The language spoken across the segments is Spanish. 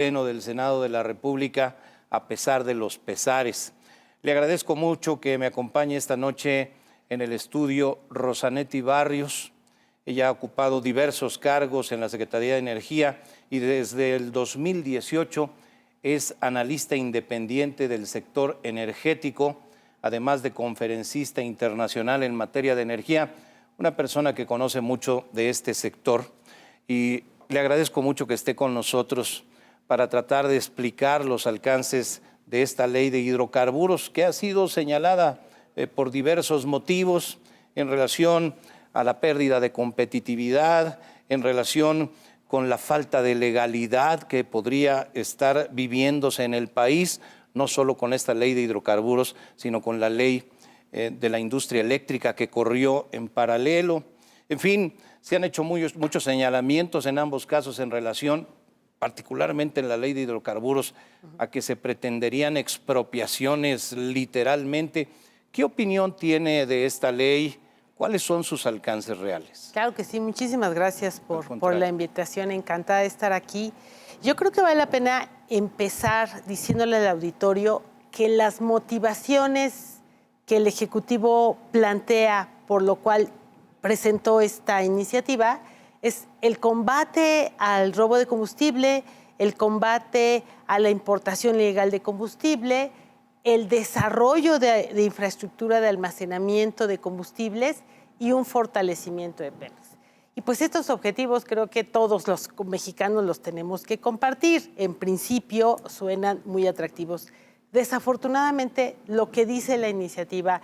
Pleno del Senado de la República, a pesar de los pesares. Le agradezco mucho que me acompañe esta noche en el estudio Rosanetti Barrios. Ella ha ocupado diversos cargos en la Secretaría de Energía y desde el 2018 es analista independiente del sector energético, además de conferencista internacional en materia de energía, una persona que conoce mucho de este sector. Y le agradezco mucho que esté con nosotros para tratar de explicar los alcances de esta ley de hidrocarburos que ha sido señalada por diversos motivos en relación a la pérdida de competitividad, en relación con la falta de legalidad que podría estar viviéndose en el país, no solo con esta ley de hidrocarburos, sino con la ley de la industria eléctrica que corrió en paralelo. En fin, se han hecho muchos señalamientos en ambos casos en relación, particularmente en la ley de hidrocarburos, a que se pretenderían expropiaciones literalmente. ¿Qué opinión tiene de esta ley? ¿Cuáles son sus alcances reales? Claro que sí, muchísimas gracias por la invitación, encantada de estar aquí. Yo creo que vale la pena empezar diciéndole al auditorio que las motivaciones que el Ejecutivo plantea, por lo cual presentó esta iniciativa, es el combate al robo de combustible, el combate a la importación ilegal de combustible, el desarrollo de infraestructura de almacenamiento de combustibles y un fortalecimiento de Pemex. Y pues estos objetivos creo que todos los mexicanos los tenemos que compartir. En principio suenan muy atractivos. Desafortunadamente, lo que dice la iniciativa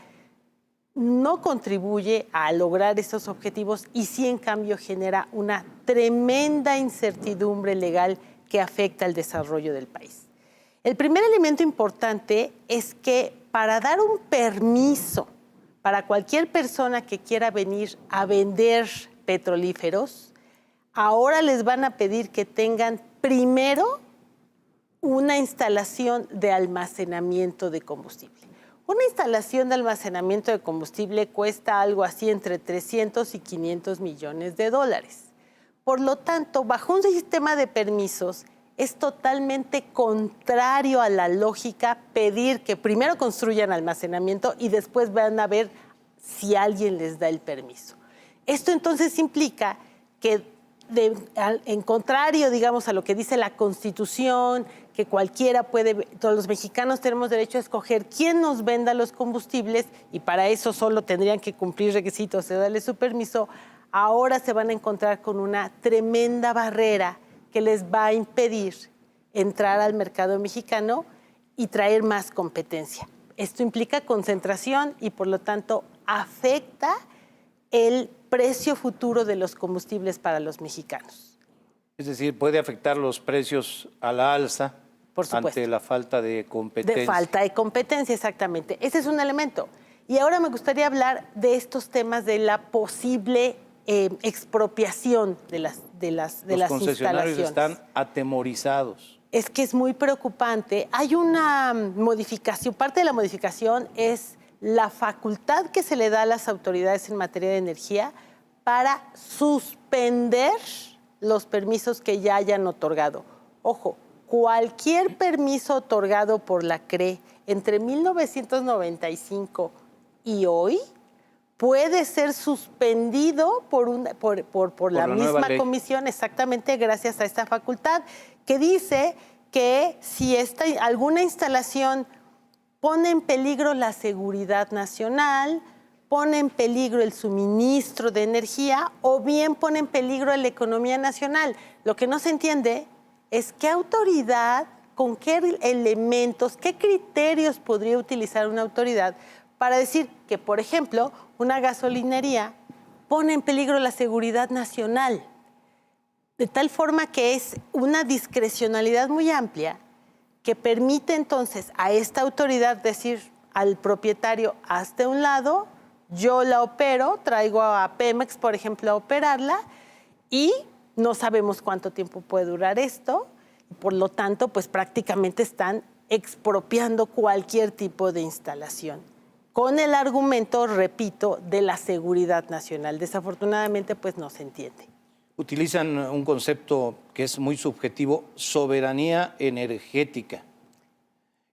no contribuye a lograr estos objetivos y sí, en cambio, genera una tremenda incertidumbre legal que afecta al desarrollo del país. El primer elemento importante es que para dar un permiso para cualquier persona que quiera venir a vender petrolíferos, ahora les van a pedir que tengan primero una instalación de almacenamiento de combustible. Una instalación de almacenamiento de combustible cuesta algo así entre 300 y 500 millones de dólares. Por lo tanto, bajo un sistema de permisos, es totalmente contrario a la lógica pedir que primero construyan almacenamiento y después van a ver si alguien les da el permiso. Esto entonces implica que, en contrario, digamos, a lo que dice la Constitución, que cualquiera puede, todos los mexicanos tenemos derecho a escoger quién nos venda los combustibles y para eso solo tendrían que cumplir requisitos de darle su permiso, ahora se van a encontrar con una tremenda barrera que les va a impedir entrar al mercado mexicano y traer más competencia. Esto implica concentración y por lo tanto afecta el precio futuro de los combustibles para los mexicanos. Es decir, puede afectar los precios a la alza ante la falta de competencia. De falta de competencia, exactamente. Ese es un elemento. Y ahora me gustaría hablar de estos temas de la posible expropiación de las instalaciones. Los concesionarios están atemorizados. Es que es muy preocupante. Hay una modificación, parte de la modificación es la facultad que se le da a las autoridades en materia de energía para suspender los permisos que ya hayan otorgado. Ojo, cualquier permiso otorgado por la CRE entre 1995 y hoy puede ser suspendido por la misma comisión, exactamente gracias a esta facultad, que dice que si alguna instalación pone en peligro la seguridad nacional, pone en peligro el suministro de energía o bien pone en peligro la economía nacional. Lo que no se entiende es qué autoridad, con qué elementos, qué criterios podría utilizar una autoridad para decir que, por ejemplo, una gasolinería pone en peligro la seguridad nacional, de tal forma que es una discrecionalidad muy amplia que permite entonces a esta autoridad decir al propietario, hazte un lado, yo la opero, traigo a Pemex, por ejemplo, a operarla y no sabemos cuánto tiempo puede durar esto, por lo tanto, pues prácticamente están expropiando cualquier tipo de instalación, con el argumento, repito, de la seguridad nacional. Desafortunadamente, pues no se entiende. utilizan un concepto que es muy subjetivo, soberanía energética.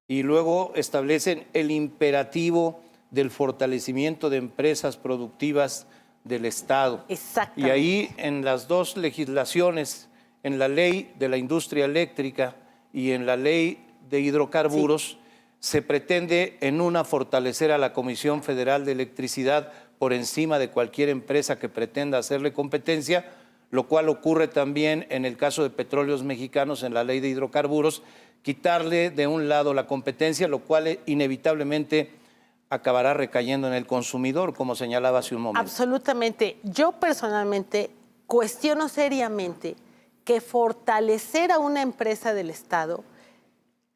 Y luego establecen el imperativo del fortalecimiento de empresas productivas del Estado. Exactamente. Y ahí en las dos legislaciones, en la ley de la industria eléctrica y en la ley de hidrocarburos, se pretende en una fortalecer a la Comisión Federal de Electricidad por encima de cualquier empresa que pretenda hacerle competencia, lo cual ocurre también en el caso de Petróleos Mexicanos en la ley de hidrocarburos, quitarle de un lado la competencia, lo cual inevitablemente acabará recayendo en el consumidor, como señalaba hace un momento. Absolutamente. Yo personalmente cuestiono seriamente que fortalecer a una empresa del Estado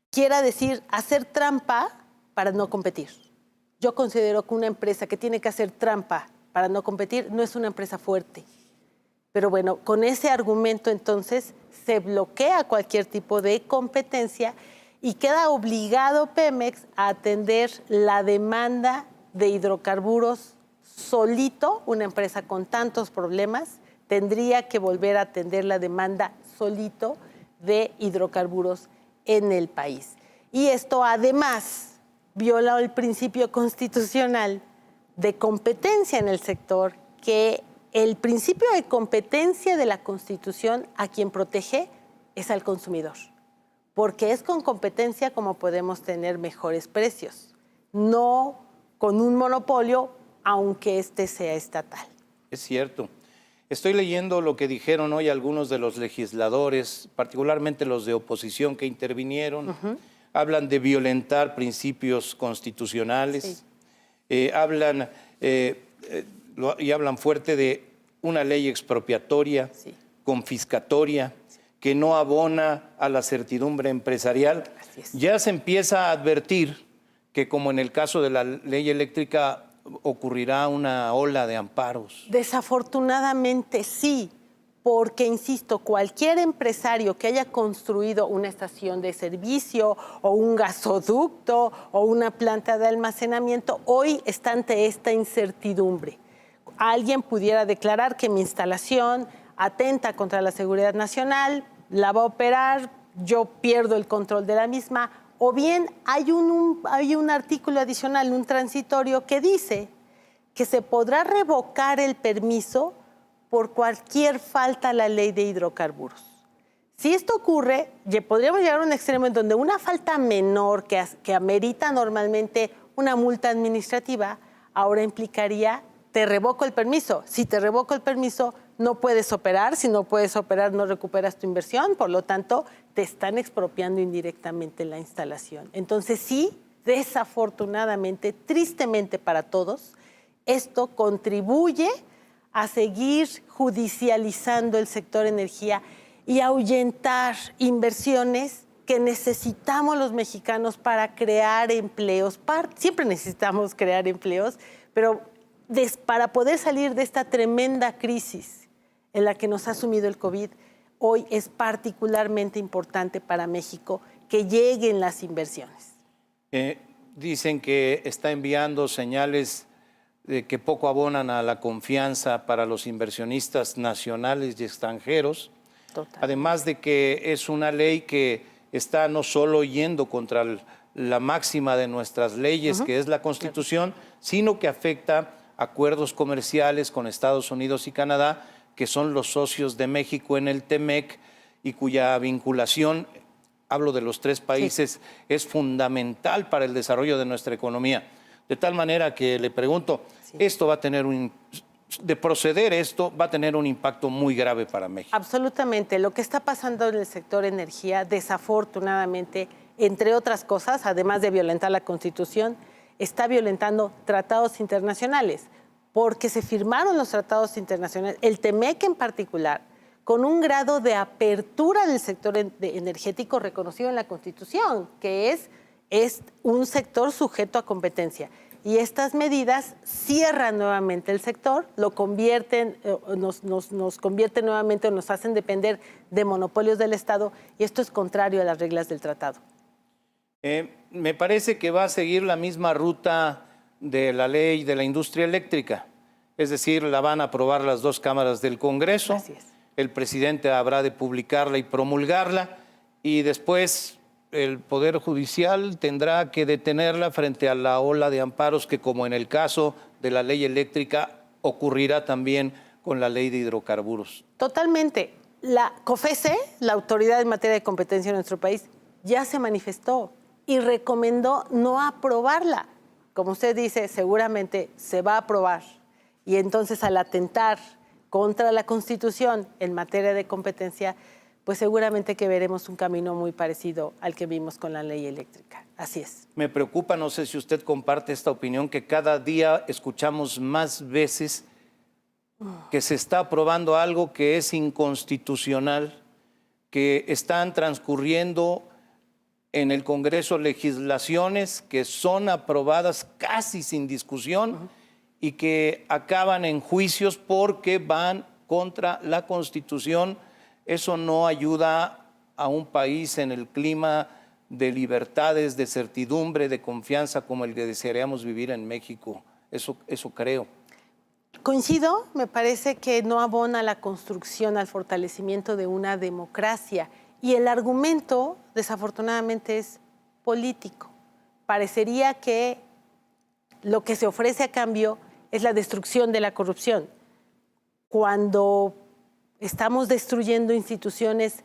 quiera decir hacer trampa para no competir. Yo considero que una empresa que tiene que hacer trampa para no competir no es una empresa fuerte. Pero bueno, con ese argumento entonces se bloquea cualquier tipo de competencia y queda obligado Pemex a atender la demanda de hidrocarburos solito. Una empresa con tantos problemas tendría que volver a atender la demanda solito de hidrocarburos en el país. Y esto además viola el principio constitucional de competencia en el sector, que el principio de competencia de la Constitución a quien protege es al consumidor, porque es con competencia como podemos tener mejores precios, no con un monopolio, aunque este sea estatal. Es cierto. Estoy leyendo lo que dijeron hoy algunos de los legisladores, particularmente los de oposición que intervinieron. Hablan de violentar principios constitucionales, hablan fuerte de una ley expropiatoria, confiscatoria, que no abona a la certidumbre empresarial. Ya se empieza a advertir que, como en el caso de la ley eléctrica, ocurrirá una ola de amparos. Desafortunadamente sí, porque, insisto, cualquier empresario que haya construido una estación de servicio o un gasoducto o una planta de almacenamiento, hoy está ante esta incertidumbre. Alguien pudiera declarar que mi instalación atenta contra la seguridad nacional, la va a operar, yo pierdo el control de la misma. O bien hay un artículo adicional, un transitorio, que dice que se podrá revocar el permiso por cualquier falta a la ley de hidrocarburos. Si esto ocurre, podríamos llegar a un extremo en donde una falta menor que amerita normalmente una multa administrativa, ahora implicaría, te revoco el permiso. Si te revoco el permiso, no puedes operar. Si no puedes operar, no recuperas tu inversión. Por lo tanto, te están expropiando indirectamente la instalación. Entonces sí, desafortunadamente, tristemente para todos, esto contribuye a seguir judicializando el sector energía y ahuyentar inversiones que necesitamos los mexicanos para crear empleos. Siempre necesitamos crear empleos, pero para poder salir de esta tremenda crisis en la que nos ha sumido el COVID, hoy es particularmente importante para México que lleguen las inversiones. Dicen que está enviando señales de que poco abonan a la confianza para los inversionistas nacionales y extranjeros. Total. Además de que es una ley que está no solo yendo contra la máxima de nuestras leyes, que es la Constitución, sino que afecta acuerdos comerciales con Estados Unidos y Canadá, que son los socios de México en el TEMEC y cuya vinculación, hablo de los tres países, es fundamental para el desarrollo de nuestra economía. De tal manera que le pregunto, esto va a tener de proceder esto, va a tener un impacto muy grave para México. Absolutamente. Lo que está pasando en el sector energía, desafortunadamente, entre otras cosas, además de violentar la Constitución, está violentando tratados internacionales, porque se firmaron los tratados internacionales, el TEMEC en particular, con un grado de apertura del sector energético reconocido en la Constitución, que es un sector sujeto a competencia. Y estas medidas cierran nuevamente el sector, lo convierten, nos convierten nuevamente o nos hacen depender de monopolios del Estado, y esto es contrario a las reglas del tratado. Me parece que va a seguir la misma ruta de la ley de la industria eléctrica, es decir, la van a aprobar las dos cámaras del Congreso. Así es. el presidente habrá de publicarla y promulgarla, y después el Poder Judicial tendrá que detenerla frente a la ola de amparos que, como en el caso de la ley eléctrica, ocurrirá también con la ley de hidrocarburos. Totalmente. La COFECE, la autoridad en materia de competencia en nuestro país, ya se manifestó y recomendó no aprobarla. Como usted dice, seguramente se va a aprobar. Y entonces, al atentar contra la Constitución en materia de competencia, pues seguramente que veremos un camino muy parecido al que vimos con la ley eléctrica. Así es. Me preocupa, no sé si usted comparte esta opinión, que cada día escuchamos más veces que se está aprobando algo que es inconstitucional, que están transcurriendo en el Congreso legislaciones que son aprobadas casi sin discusión y que acaban en juicios porque van contra la Constitución. Eso no ayuda a un país en el clima de libertades, de certidumbre, de confianza como el que desearíamos vivir en México. Eso creo. Coincido, me parece que no abona la construcción, al fortalecimiento de una democracia. Y el argumento, desafortunadamente, es político. Parecería que lo que se ofrece a cambio es la destrucción de la corrupción. Cuando estamos destruyendo instituciones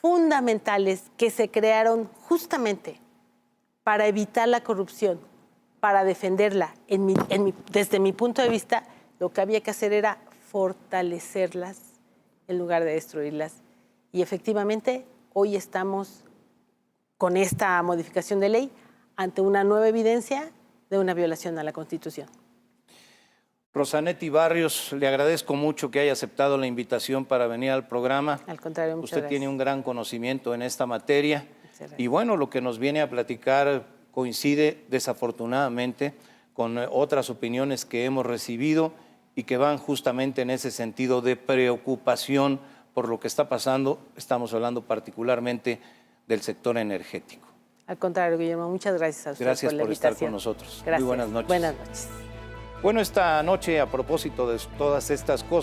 fundamentales que se crearon justamente para evitar la corrupción, para defenderla, desde mi punto de vista, lo que había que hacer era fortalecerlas en lugar de destruirlas. Y efectivamente, hoy estamos con esta modificación de ley ante una nueva evidencia de una violación a la Constitución. Rosanetti Barrios, le agradezco mucho que haya aceptado la invitación para venir al programa. Al contrario, muchas gracias. Usted tiene un gran conocimiento en esta materia. Y bueno, lo que nos viene a platicar coincide desafortunadamente con otras opiniones que hemos recibido y que van justamente en ese sentido de preocupación por lo que está pasando. Estamos hablando particularmente del sector energético. Al contrario, Guillermo, muchas gracias a usted Gracias por la estar invitación. con nosotros. Gracias. Muy buenas noches. Buenas noches. Bueno, esta noche, a propósito de todas estas cosas,